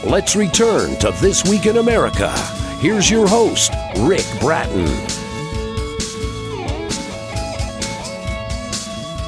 Let's return to This Week in America. Here's your host, Rick Bratton.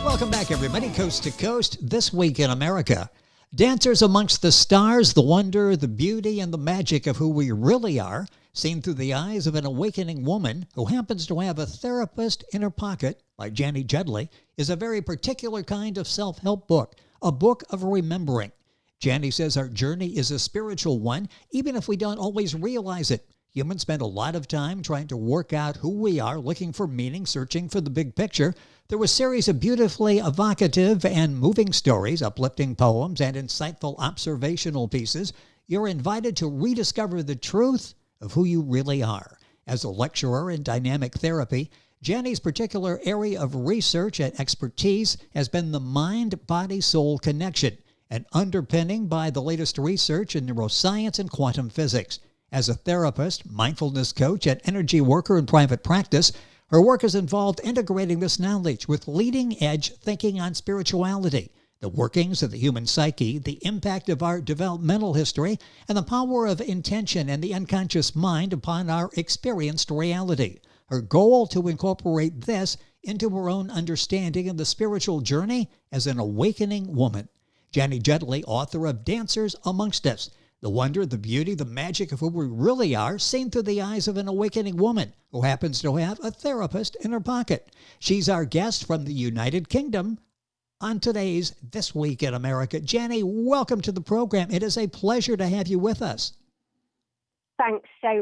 Welcome back, everybody, coast to coast, This Week in America. Dancers amongst the stars, the wonder, the beauty, and the magic of who we really are, seen through the eyes of an awakening woman who happens to have a therapist in her pocket, like Janny Juddly, is a very particular kind of self-help book, a book of remembering. Janny says our journey is a spiritual one, even if we don't always realize it. Humans spend a lot of time trying to work out who we are, looking for meaning, searching for the big picture. Through a series of beautifully evocative and moving stories, uplifting poems, and insightful observational pieces, you're invited to rediscover the truth of who you really are. As a lecturer in dynamic therapy, Janny's particular area of research and expertise has been the mind-body-soul connection, an underpinning by the latest research in neuroscience and quantum physics. As a therapist, mindfulness coach, and energy worker in private practice, her work has involved integrating this knowledge with leading-edge thinking on spirituality, the workings of the human psyche, the impact of our developmental history, and the power of intention and the unconscious mind upon our experienced reality. Her goal to incorporate this into her own understanding of the spiritual journey as an awakening woman. Janny Juddly, author of Dancers Amongst Us, the wonder, the beauty, the magic of who we really are, seen through the eyes of an awakening woman who happens to have a therapist in her pocket. She's our guest from the United Kingdom on today's This Week in America. Janny, welcome to the program. It is a pleasure to have you with us. Thanks so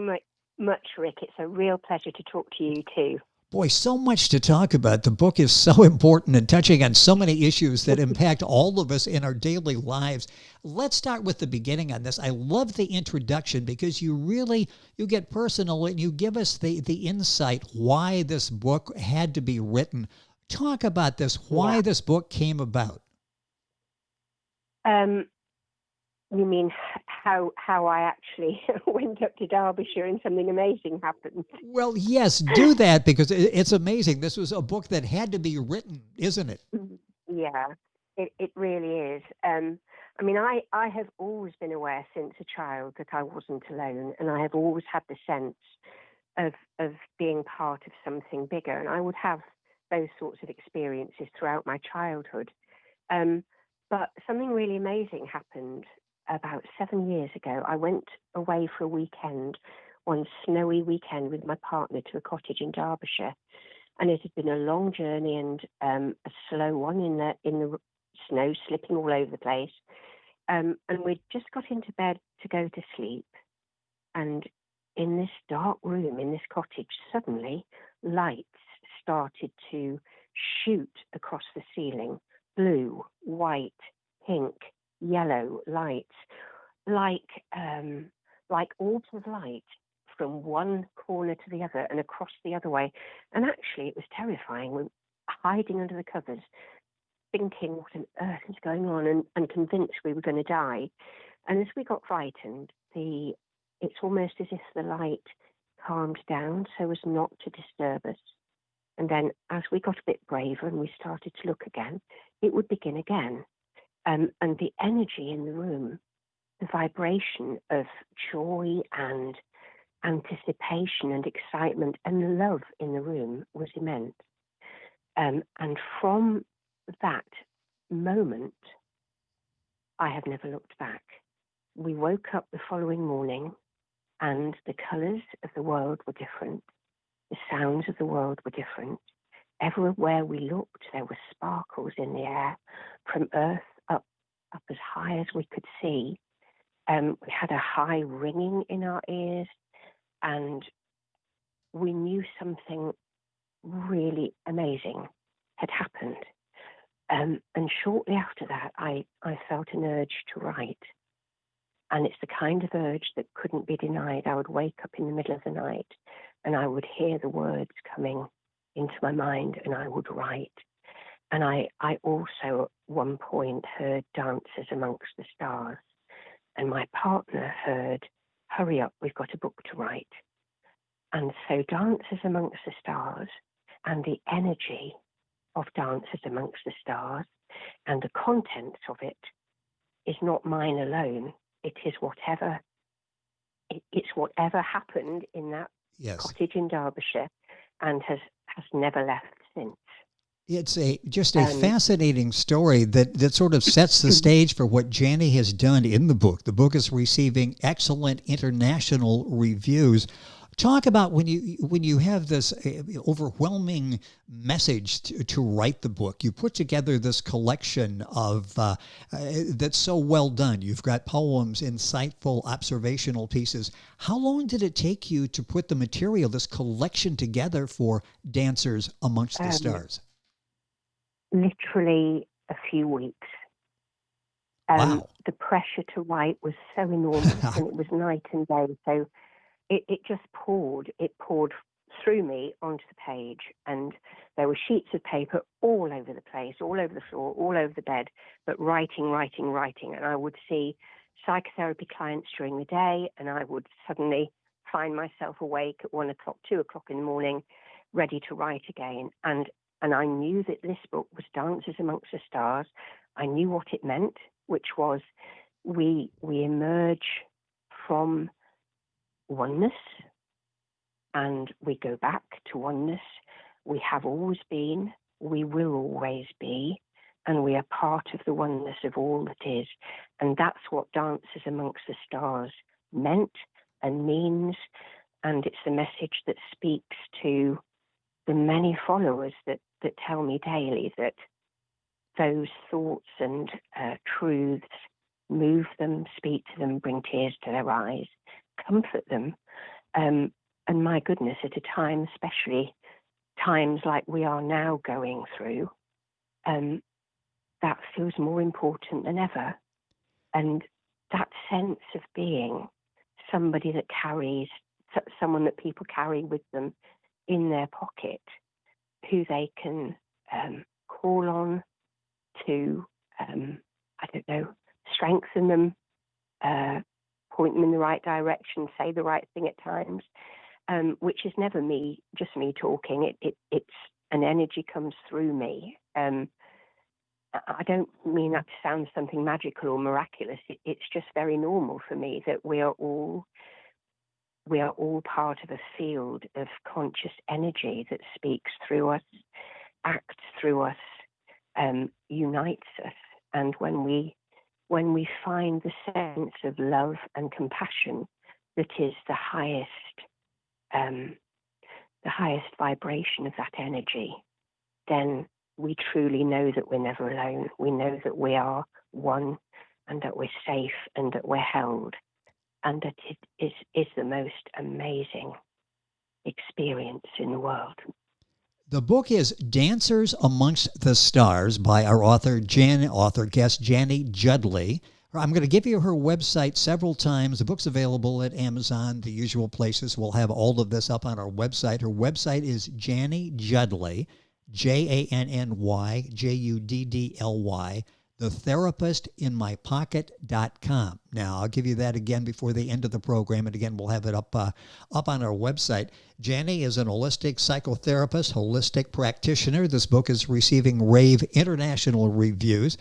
much, Rick. It's a real pleasure to talk to you too. Boy, so much to talk about. The book is so important and touching on so many issues that impact all of us in our daily lives. Let's start with the beginning on this. I love the introduction because you get personal and you give us the insight why this book had to be written. Talk about this, why this book came about. You mean how I actually went up to Derbyshire and something amazing happened? Well, yes, do that because it's amazing. This was a book that had to be written, isn't it? Yeah, it really is. I mean, I have always been aware since a child that I wasn't alone, and I have always had the sense of being part of something bigger, and I would have those sorts of experiences throughout my childhood. But something really amazing happened about 7 years ago. I went away for a weekend, one snowy weekend with my partner to a cottage in Derbyshire. And it had been a long journey and a slow one in the snow, slipping all over the place. And we'd just got into bed to go to sleep. And in this dark room, in this cottage, suddenly lights started to shoot across the ceiling. Blue, white, pink, yellow lights, like orbs of light from one corner to the other and across the other way. And actually, it was terrifying. We were hiding under the covers, thinking what on earth is going on, and convinced we were going to die. And as we got frightened, it's almost as if the light calmed down so as not to disturb us. And then as we got a bit braver and we started to look again, it would begin again. And the energy in the room, the vibration of joy and anticipation and excitement and love in the room was immense. And from that moment, I have never looked back. We woke up the following morning and the colours of the world were different. The sounds of the world were different. Everywhere we looked, there were sparkles in the air, from earth up as high as we could see. We had a high ringing in our ears, and we knew something really amazing had happened. And shortly after that, I felt an urge to write. And it's the kind of urge that couldn't be denied. I would wake up in the middle of the night and I would hear the words coming into my mind and I would write. And I also at one point heard Dancers Amongst the Stars. And my partner heard, hurry up, we've got a book to write. And so Dancers Amongst the Stars and the energy of Dancers Amongst the Stars and the contents of it is not mine alone. it is whatever it's whatever happened in that Yes. cottage in Derbyshire, and has never left since. It's just a fascinating story that sort of sets the stage for what Janny has done in the book. The book is receiving excellent international reviews. Talk about when you have this overwhelming message to write the book. You put together this collection of that's so well done. You've got poems, insightful, observational pieces. How long did it take you to put the material, this collection, together for Dancers Amongst the Stars? Literally a few weeks. Wow. The pressure to write was so enormous, and it was night and day. So it just poured. It poured through me onto the page, and there were sheets of paper all over the place, all over the floor, all over the bed, but writing. And I would see psychotherapy clients during the day, and I would suddenly find myself awake at 1 o'clock, 2 o'clock in the morning, ready to write again. And I knew that this book was Dancers Amongst the Stars. I knew what it meant, which was we emerge from oneness and we go back to oneness. We have always been, we will always be, and we are part of the oneness of all that is. And that's what Dancers Amongst the Stars meant and means. And it's the message that speaks to the many followers that tell me daily that those thoughts and truths move them, speak to them, bring tears to their eyes, comfort them. And my goodness, at a time, especially times like we are now going through, that feels more important than ever. And that sense of being somebody that carries, someone that people carry with them in their pocket, who they can call on to, strengthen them, point them in the right direction, say the right thing at times, which is never just me talking. It's an energy comes through me. I don't mean that to sound something magical or miraculous. It's just very normal for me that we are all part of a field of conscious energy that speaks through us, acts through us, unites us. And when we find the sense of love and compassion that is the highest vibration of that energy, then we truly know that we're never alone. We know that we are one, and that we're safe, and that we're held, and that it is the most amazing experience in the world. The book is Dancers Amongst the Stars by our guest Janny Juddly. I'm going to give you her website several times. The book's available at Amazon, the usual places. We'll have all of this up on our website. Her website is Janny Juddly, JANNY JUDDLY, theterapistinmypocket.com. Now, I'll give you that again before the end of the program, and again, we'll have it up on our website. Janny is an holistic psychotherapist, holistic practitioner. This book is receiving rave international reviews.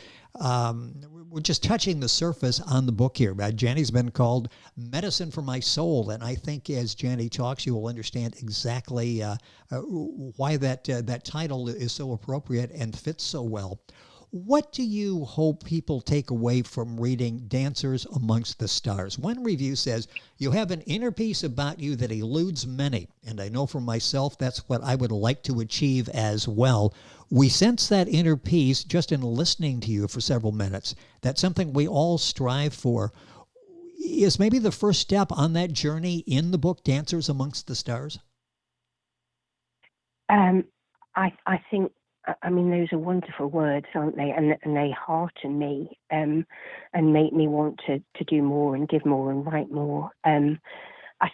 We're just touching the surface on the book here. Janny's been called medicine for my soul, and I think as Janny talks, you will understand exactly why that title is so appropriate and fits so well. What do you hope people take away from reading Dancers Amongst the Stars? One review says, you have an inner peace about you that eludes many. And I know for myself, that's what I would like to achieve as well. We sense that inner peace just in listening to you for several minutes. That's something we all strive for. Is maybe the first step on that journey in the book, Dancers Amongst the Stars? I think, those are wonderful words, aren't they? And they hearten me and make me want to do more and give more and write more. I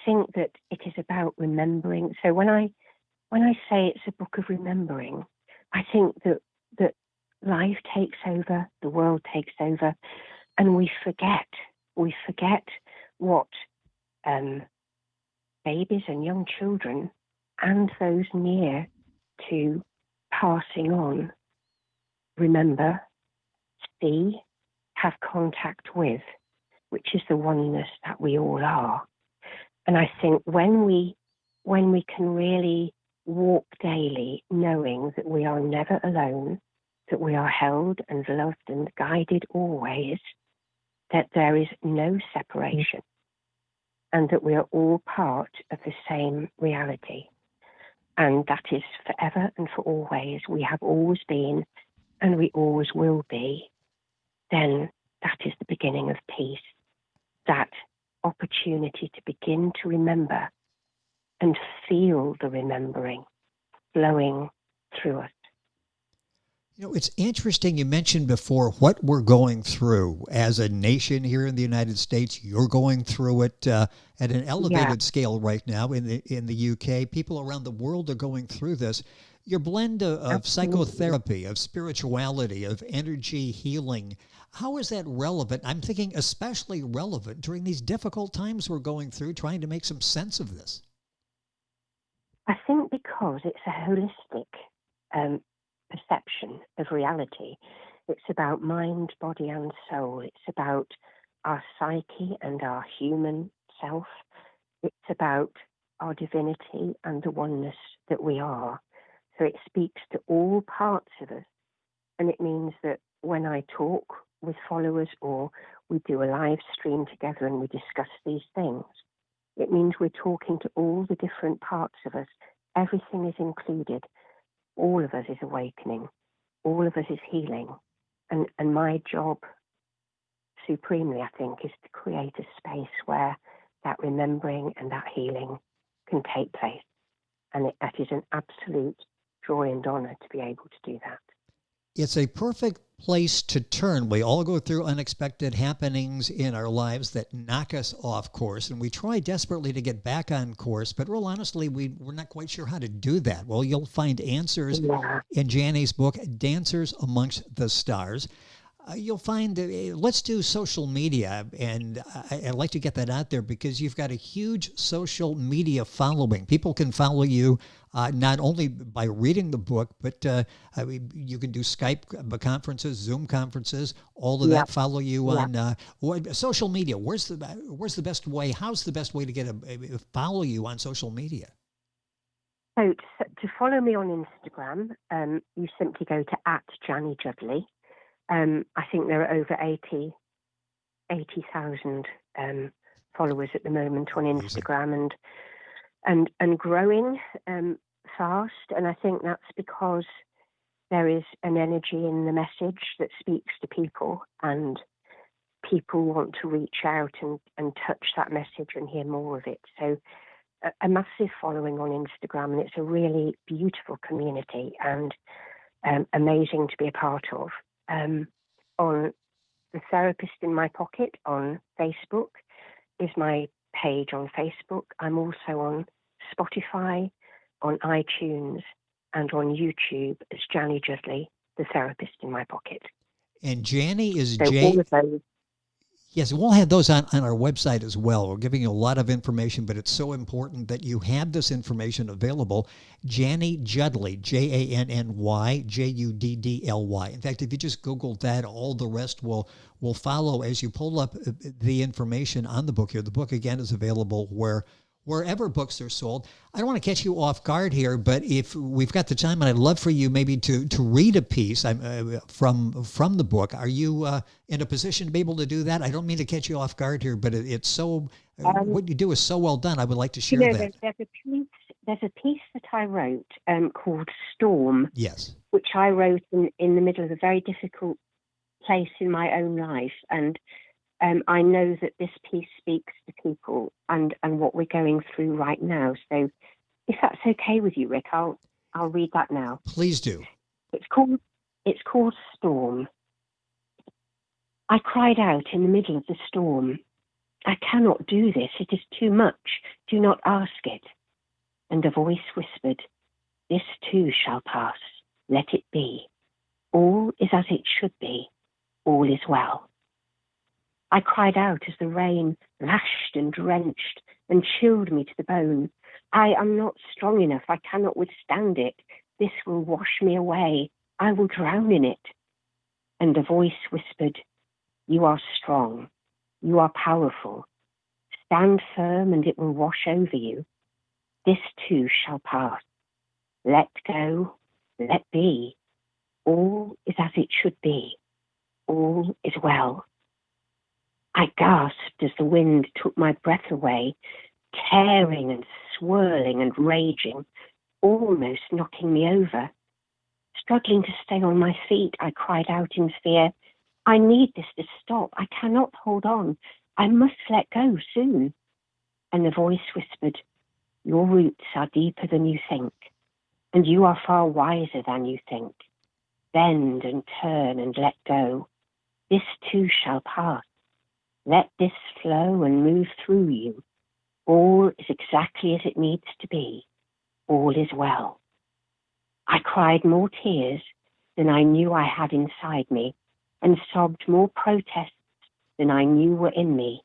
think that it is about remembering. So when I say it's a book of remembering, I think that life takes over, the world takes over, and we forget what babies and young children and those near to passing on remember, see, have contact with. which is the oneness that we all are. And I think when we can really walk daily knowing that we are never alone, that we are held and loved and guided always, that there is no separation, and that we are all part of the same reality. And that is forever and for always. We have always been, and we always will be. Then that is the beginning of peace. That opportunity to begin to remember and feel the remembering flowing through us. You know, it's interesting you mentioned before what we're going through as a nation here in the United States. You're going through it at an elevated scale right now in the UK. People around the world are going through this. Your blend of psychotherapy, of spirituality, of energy healing, how is that relevant? I'm thinking especially relevant during these difficult times we're going through, trying to make some sense of this. I think because it's a holistic perception of reality. It's about mind, body, and soul. It's about our psyche and our human self. It's about our divinity and the oneness that we are. So it speaks to all parts of us. And it means that when I talk with followers or we do a live stream together and we discuss these things, it means we're talking to all the different parts of us. Everything is included. All of us is awakening. All of us is healing. And my job, supremely, I think, is to create a space where that remembering and that healing can take place. And that is an absolute joy and honor to be able to do that. It's a perfect place to turn. We all go through unexpected happenings in our lives that knock us off course, and we try desperately to get back on course, but real honestly, we're not quite sure how to do that. Well, you'll find answers in Janny's book, Dancers Amongst the Stars. You'll find, let's do social media, and I'd like to get that out there because you've got a huge social media following. People can follow you not only by reading the book, but you can do Skype conferences, Zoom conferences, all of that. Follow you on social media. Where's the best way? How's the best way to get follow you on social media? So to follow me on Instagram, you simply go to @Janny Juddly. I think there are over 80,000 followers at the moment on Instagram and growing fast. And I think that's because there is an energy in the message that speaks to people, and people want to reach out and touch that message and hear more of it. So a massive following on Instagram, and it's a really beautiful community and amazing to be a part of. On The Therapist in My Pocket on Facebook is my page on Facebook. I'm also on Spotify, on iTunes, and on YouTube as Janny Juddly, The Therapist in My Pocket. And Janny is so all of those. Yes, we'll have those on our website as well. We're giving you a lot of information, but it's so important that you have this information available. Janny Juddly, Janny Juddly. In fact, if you just Google that, all the rest will follow as you pull up the information on the book here. The book, again, is available wherever books are sold. I don't want to catch you off guard here, but if we've got the time, and I'd love for you maybe to read a piece from the book. Are you in a position to be able to do that? I don't mean to catch you off guard here, but it's so what you do is so well done. I would like to share that. There's a piece that I wrote called Storm. Yes. Which I wrote in the middle of a very difficult place in my own life, and I know that this piece speaks to people and what we're going through right now. So if that's okay with you, Rick, I'll read that now. Please do. It's called Storm. I cried out in the middle of the storm. I cannot do this. It is too much. Do not ask it. And a voice whispered, this too shall pass. Let it be. All is as it should be. All is well. I cried out as the rain lashed and drenched and chilled me to the bone. I am not strong enough. I cannot withstand it. This will wash me away. I will drown in it. And a voice whispered, you are strong. You are powerful. Stand firm and it will wash over you. This too shall pass. Let go, let be. All is as it should be. All is well. I gasped as the wind took my breath away, tearing and swirling and raging, almost knocking me over. Struggling to stay on my feet, I cried out in fear, I need this to stop. I cannot hold on. I must let go soon. And the voice whispered, your roots are deeper than you think, and you are far wiser than you think. Bend and turn and let go. This too shall pass. Let this flow and move through you. All is exactly as it needs to be. All is well. I cried more tears than I knew I had inside me, and sobbed more protests than I knew were in me.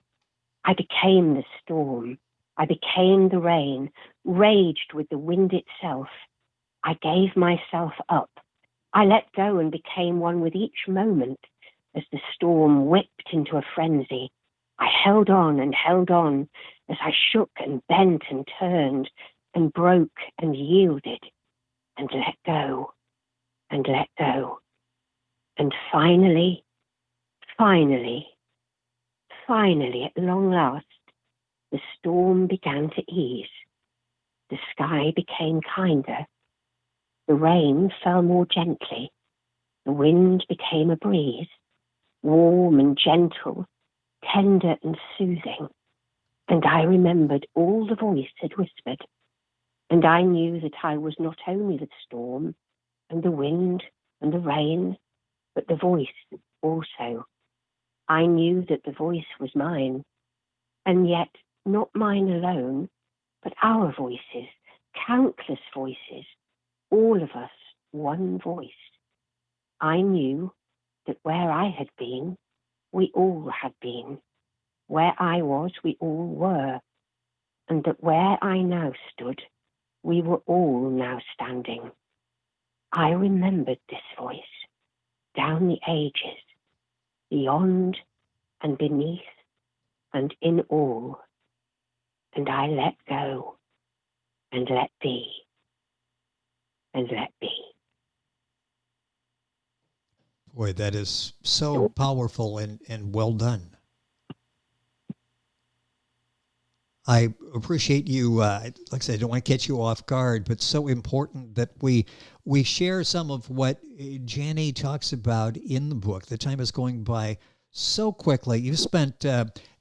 I became the storm. I became the rain, raged with the wind itself. I gave myself up. I let go and became one with each moment as the storm whipped into a frenzy. I held on as I shook and bent and turned and broke and yielded and let go and let go. And finally, at long last, the storm began to ease. The sky became kinder. The rain fell more gently. The wind became a breeze, warm and gentle, tender and soothing. And I remembered all the voice had whispered. And I knew that I was not only the storm and the wind and the rain, but the voice also. I knew that the voice was mine, and yet not mine alone, but our voices, countless voices, all of us, one voice. I knew that where I had been, we all had been. Where I was, we all were. And that where I now stood, we were all now standing. I remembered this voice, down the ages, beyond and beneath and in all. And I let go and let be and let be. Boy, that is so powerful and well done. I appreciate you, like I said, I don't want to catch you off guard, but so important that we share some of what Janny talks about in the book. The time is going by so quickly. You've spent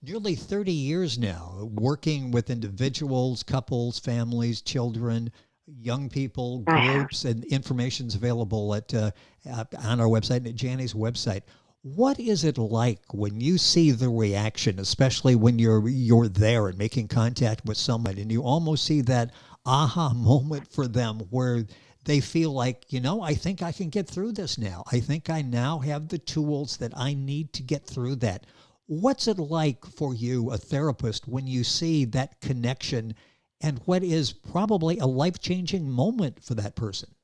nearly 30 years now working with individuals, couples, families, children, young people, groups, and information's available at on our website and at Janny's website. What is it like when you see the reaction, especially when you're there and making contact with someone and you almost see that aha moment for them where they feel like, I think I can get through this now. I think I now have the tools that I need to get through that. What's it like for you, a therapist, when you see that connection and what is probably a life-changing moment for that person?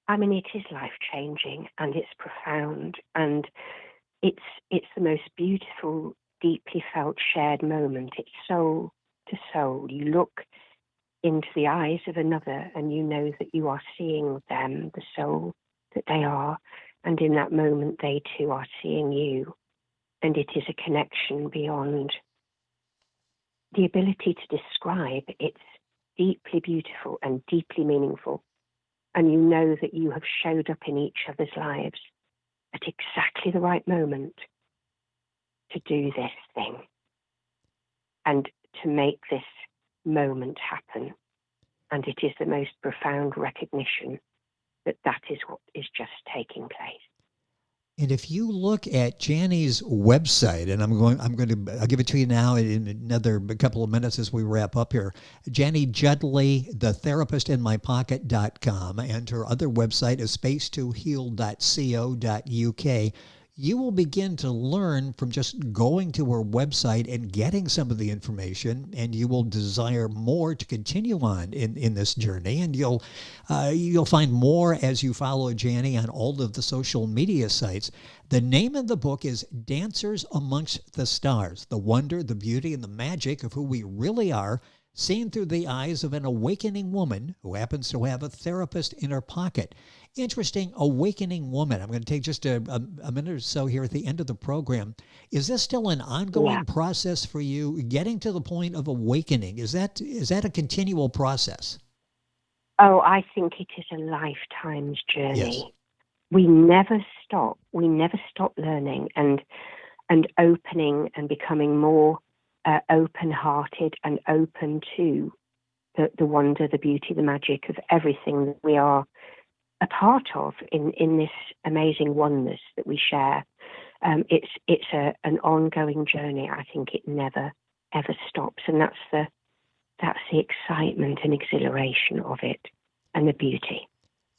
I mean, it is life-changing and it's profound, and it's the most beautiful, deeply felt shared moment. It's soul to soul. You look into the eyes of another and you know that you are seeing them, the soul that they are, and in that moment they too are seeing you. And it is a connection beyond the ability to describe. It's deeply beautiful and deeply meaningful. And you know that you have showed up in each other's lives at exactly the right moment to do this thing and to make this moment happen. And it is the most profound recognition that that is what is just taking place. And if you look at Janny's website, and I'll give it to you now in another couple of minutes as we wrap up here. Janny Juddly, theterapistinmypocket.com, and her other website is space2heal.co.uk. you will begin to learn from just going to her website and getting some of the information, and you will desire more to continue on in this journey. And you'll find more as you follow Janny on all of the social media sites. The name of the book is Dancers Amongst the Stars, The Wonder, the Beauty, and the Magic of Who We Really Are, seen through the eyes of an awakening woman who happens to have a therapist in her pocket. Interesting, awakening woman. I'm going to take just a minute or so here at the end of the program. Is this still an ongoing process for you, getting to the point of awakening? Is that a continual process? Oh, I think it is a lifetime's journey. Yes. We never stop. We never stop learning and opening and becoming more open-hearted and open to the wonder, the beauty, the magic of everything that we are a part of in this amazing oneness that we share. It's an ongoing journey. I think it never ever stops, and that's the excitement and exhilaration of it, and the beauty.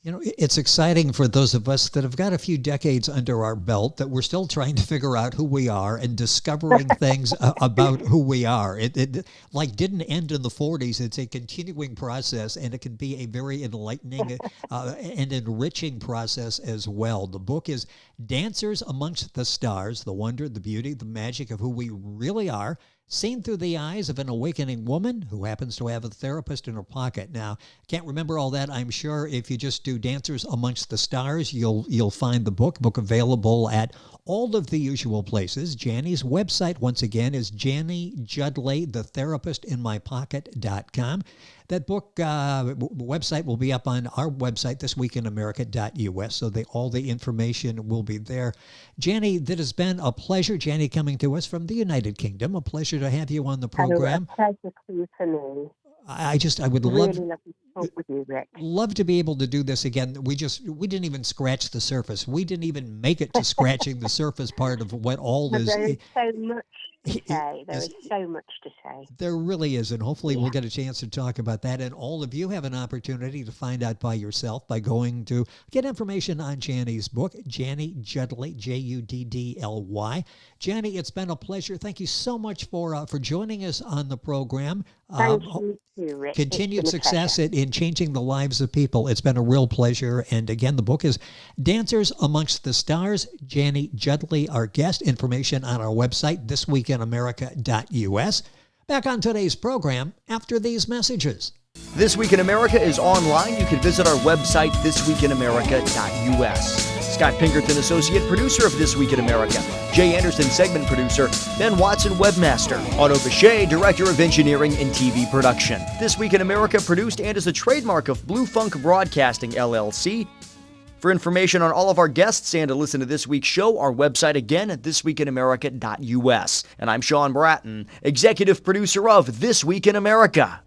You know, it's exciting for those of us that have got a few decades under our belt that we're still trying to figure out who we are and discovering things about who we are. It like didn't end in the 40s. It's a continuing process, and it can be a very enlightening and enriching process as well. The book is Dancers Amongst the Stars, The Wonder, the Beauty, the Magic of Who We Really Are, seen through the eyes of an awakening woman who happens to have a therapist in her pocket. Now, can't remember all that. I'm sure if you just do Dancers Amongst the Stars, you'll find the book available at all of the usual places. Janny's website, once again, is Janny Juddly, thetherapist.inmypocket.com. That book website will be up on our website, thisweekinamerica.us, so all the information will be there. Janny, that has been a pleasure, Janny, coming to us from the United Kingdom. A pleasure to have you on the program. A pleasure for me. I would love to talk with you, Rick. Love to be able to do this again. We didn't even scratch the surface. We didn't even make it to scratching the surface part of what all is. There is so much to say. There is so much to say. There really is, and hopefully we'll get a chance to talk about that. And all of you have an opportunity to find out by yourself by going to get information on Janny's book, Janny Juddly, Juddly. Janny, it's been a pleasure. Thank you so much for joining us on the program. Thank you too, Rick. Continued success in changing the lives of people. It's been a real pleasure. And again, the book is Dancers Amongst the Stars. Janny Juddly, our guest. Information on our website, thisweekinamerica.us. Back on today's program after these messages. This Week in America is online. You can visit our website, thisweekinamerica.us. Scott Pinkerton, associate producer of This Week in America. Jay Anderson, segment producer. Ben Watson, webmaster. Otto Bechet, director of engineering and TV production. This Week in America produced and is a trademark of Blue Funk Broadcasting, LLC. For information on all of our guests and to listen to this week's show, our website again at thisweekinamerica.us. And I'm Sean Bratton, executive producer of This Week in America.